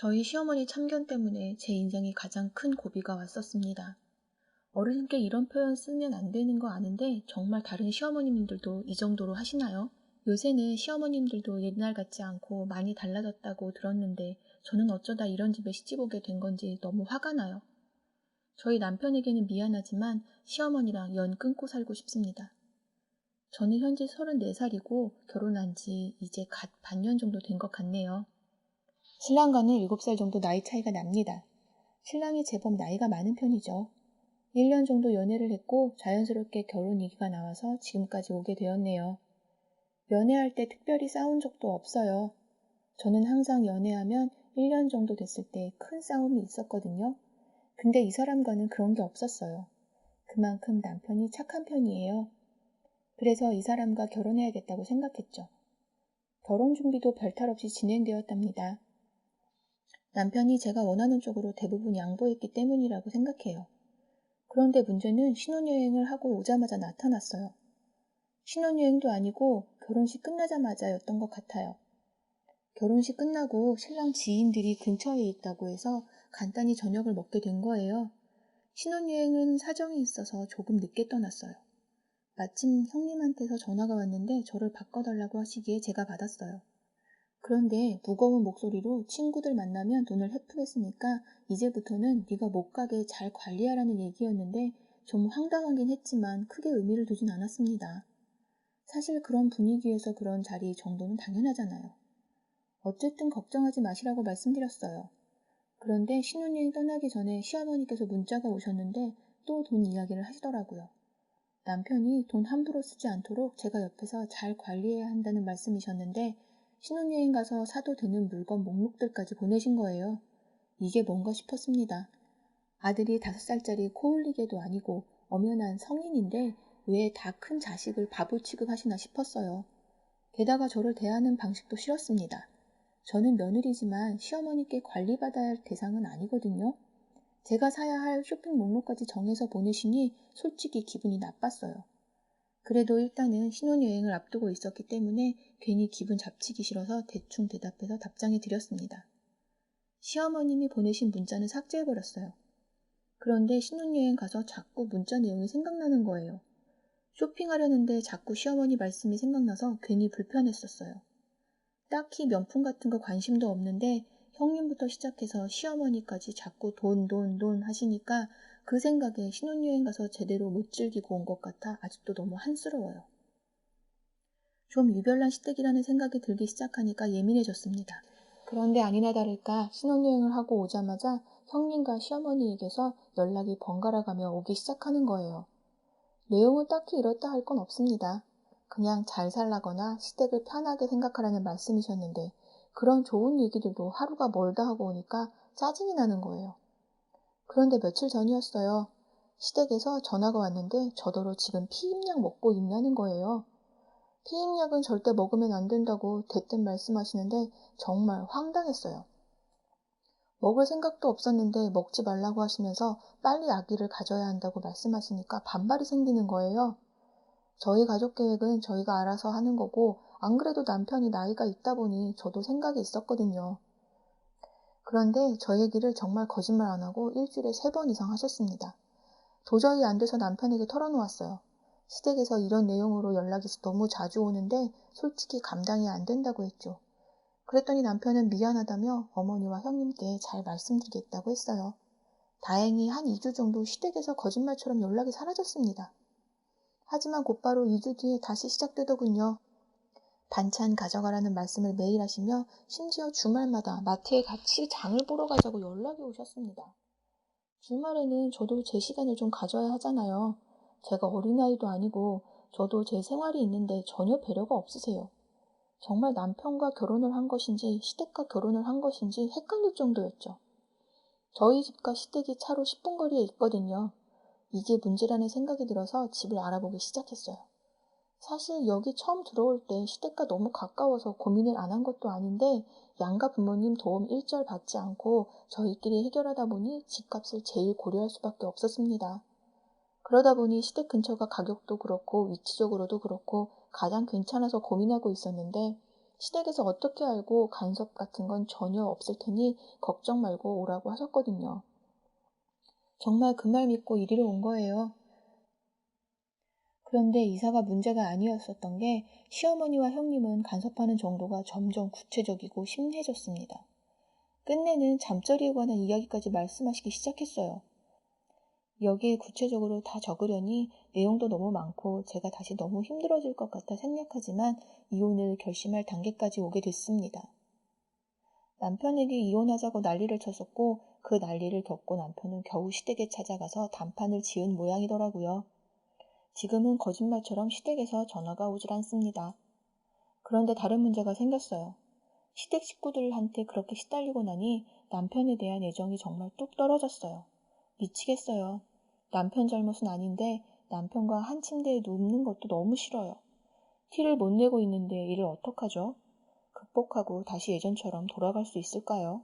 저희 시어머니 참견 때문에 제 인생에 가장 큰 고비가 왔었습니다. 어르신께 이런 표현 쓰면 안 되는 거 아는데 정말 다른 시어머님들도 이 정도로 하시나요? 요새는 시어머님들도 옛날 같지 않고 많이 달라졌다고 들었는데 저는 어쩌다 이런 집에 시집 오게 된 건지 너무 화가 나요. 저희 남편에게는 미안하지만 시어머니랑 연 끊고 살고 싶습니다. 저는 현재 34살이고 결혼한 지 이제 갓 반년 정도 된 것 같네요. 신랑과는 7살 정도 나이 차이가 납니다. 신랑이 제법 나이가 많은 편이죠. 1년 정도 연애를 했고 자연스럽게 결혼 얘기가 나와서 지금까지 오게 되었네요. 연애할 때 특별히 싸운 적도 없어요. 저는 항상 연애하면 1년 정도 됐을 때 큰 싸움이 있었거든요. 근데 이 사람과는 그런 게 없었어요. 그만큼 남편이 착한 편이에요. 그래서 이 사람과 결혼해야겠다고 생각했죠. 결혼 준비도 별탈 없이 진행되었답니다. 남편이 제가 원하는 쪽으로 대부분 양보했기 때문이라고 생각해요. 그런데 문제는 신혼여행을 하고 오자마자 나타났어요. 신혼여행도 아니고 결혼식 끝나자마자였던 것 같아요. 결혼식 끝나고 신랑 지인들이 근처에 있다고 해서 간단히 저녁을 먹게 된 거예요. 신혼여행은 사정이 있어서 조금 늦게 떠났어요. 마침 형님한테서 전화가 왔는데 저를 바꿔달라고 하시기에 제가 받았어요. 그런데 무거운 목소리로 친구들 만나면 돈을 헤프겠으니까 이제부터는 네가 못 가게 잘 관리하라는 얘기였는데 좀 황당하긴 했지만 크게 의미를 두진 않았습니다. 사실 그런 분위기에서 그런 자리 정도는 당연하잖아요. 어쨌든 걱정하지 마시라고 말씀드렸어요. 그런데 신혼여행 떠나기 전에 시어머니께서 문자가 오셨는데 또 돈 이야기를 하시더라고요. 남편이 돈 함부로 쓰지 않도록 제가 옆에서 잘 관리해야 한다는 말씀이셨는데 신혼여행 가서 사도 되는 물건 목록들까지 보내신 거예요. 이게 뭔가 싶었습니다. 아들이 5살짜리 코올리개도 아니고 엄연한 성인인데 왜 다 큰 자식을 바보 취급하시나 싶었어요. 게다가 저를 대하는 방식도 싫었습니다. 저는 며느리지만 시어머니께 관리받아야 할 대상은 아니거든요. 제가 사야 할 쇼핑 목록까지 정해서 보내시니 솔직히 기분이 나빴어요. 그래도 일단은 신혼여행을 앞두고 있었기 때문에 괜히 기분 잡치기 싫어서 대충 대답해서 답장해 드렸습니다. 시어머님이 보내신 문자는 삭제해버렸어요. 그런데 신혼여행 가서 자꾸 문자 내용이 생각나는 거예요. 쇼핑하려는데 자꾸 시어머니 말씀이 생각나서 괜히 불편했었어요. 딱히 명품 같은 거 관심도 없는데 형님부터 시작해서 시어머니까지 자꾸 돈 하시니까 그 생각에 신혼여행 가서 제대로 못 즐기고 온 것 같아 아직도 너무 한스러워요. 좀 유별난 시댁이라는 생각이 들기 시작하니까 예민해졌습니다. 그런데 아니나 다를까 신혼여행을 하고 오자마자 형님과 시어머니에게서 연락이 번갈아가며 오기 시작하는 거예요. 내용은 딱히 이렇다 할 건 없습니다. 그냥 잘 살라거나 시댁을 편하게 생각하라는 말씀이셨는데 그런 좋은 얘기들도 하루가 멀다 하고 오니까 짜증이 나는 거예요. 그런데 며칠 전이었어요. 시댁에서 전화가 왔는데 저더러 지금 피임약 먹고 있냐는 거예요. 피임약은 절대 먹으면 안 된다고 대뜸 말씀하시는데 정말 황당했어요. 먹을 생각도 없었는데 먹지 말라고 하시면서 빨리 아기를 가져야 한다고 말씀하시니까 반발이 생기는 거예요. 저희 가족 계획은 저희가 알아서 하는 거고 안 그래도 남편이 나이가 있다 보니 저도 생각이 있었거든요. 그런데 저 얘기를 정말 거짓말 안 하고 일주일에 3번 이상 하셨습니다. 도저히 안 돼서 남편에게 털어놓았어요. 시댁에서 이런 내용으로 연락이 너무 자주 오는데 솔직히 감당이 안 된다고 했죠. 그랬더니 남편은 미안하다며 어머니와 형님께 잘 말씀드리겠다고 했어요. 다행히 한 2주 정도 시댁에서 거짓말처럼 연락이 사라졌습니다. 하지만 곧바로 2주 뒤에 다시 시작되더군요. 반찬 가져가라는 말씀을 매일 하시며 심지어 주말마다 마트에 같이 장을 보러 가자고 연락이 오셨습니다. 주말에는 저도 제 시간을 좀 가져야 하잖아요. 제가 어린아이도 아니고 저도 제 생활이 있는데 전혀 배려가 없으세요. 정말 남편과 결혼을 한 것인지 시댁과 결혼을 한 것인지 헷갈릴 정도였죠. 저희 집과 시댁이 차로 10분 거리에 있거든요. 이게 문제라는 생각이 들어서 집을 알아보기 시작했어요. 사실 여기 처음 들어올 때 시댁과 너무 가까워서 고민을 안 한 것도 아닌데 양가 부모님 도움 일절 받지 않고 저희끼리 해결하다 보니 집값을 제일 고려할 수밖에 없었습니다. 그러다 보니 시댁 근처가 가격도 그렇고 위치적으로도 그렇고 가장 괜찮아서 고민하고 있었는데 시댁에서 어떻게 알고 간섭 같은 건 전혀 없을 테니 걱정 말고 오라고 하셨거든요. 정말 그 말 믿고 이리로 온 거예요. 그런데 이사가 문제가 아니었었던 게 시어머니와 형님은 간섭하는 정도가 점점 구체적이고 심해졌습니다. 끝내는 잠자리에 관한 이야기까지 말씀하시기 시작했어요. 여기에 구체적으로 다 적으려니 내용도 너무 많고 제가 다시 너무 힘들어질 것 같아 생략하지만 이혼을 결심할 단계까지 오게 됐습니다. 남편에게 이혼하자고 난리를 쳤었고 그 난리를 겪고 남편은 겨우 시댁에 찾아가서 단판을 지은 모양이더라고요. 지금은 거짓말처럼 시댁에서 전화가 오질 않습니다. 그런데 다른 문제가 생겼어요. 시댁 식구들한테 그렇게 시달리고 나니 남편에 대한 애정이 정말 뚝 떨어졌어요. 미치겠어요. 남편 잘못은 아닌데 남편과 한 침대에 눕는 것도 너무 싫어요. 티를 못 내고 있는데 이를 어떡하죠? 극복하고 다시 예전처럼 돌아갈 수 있을까요?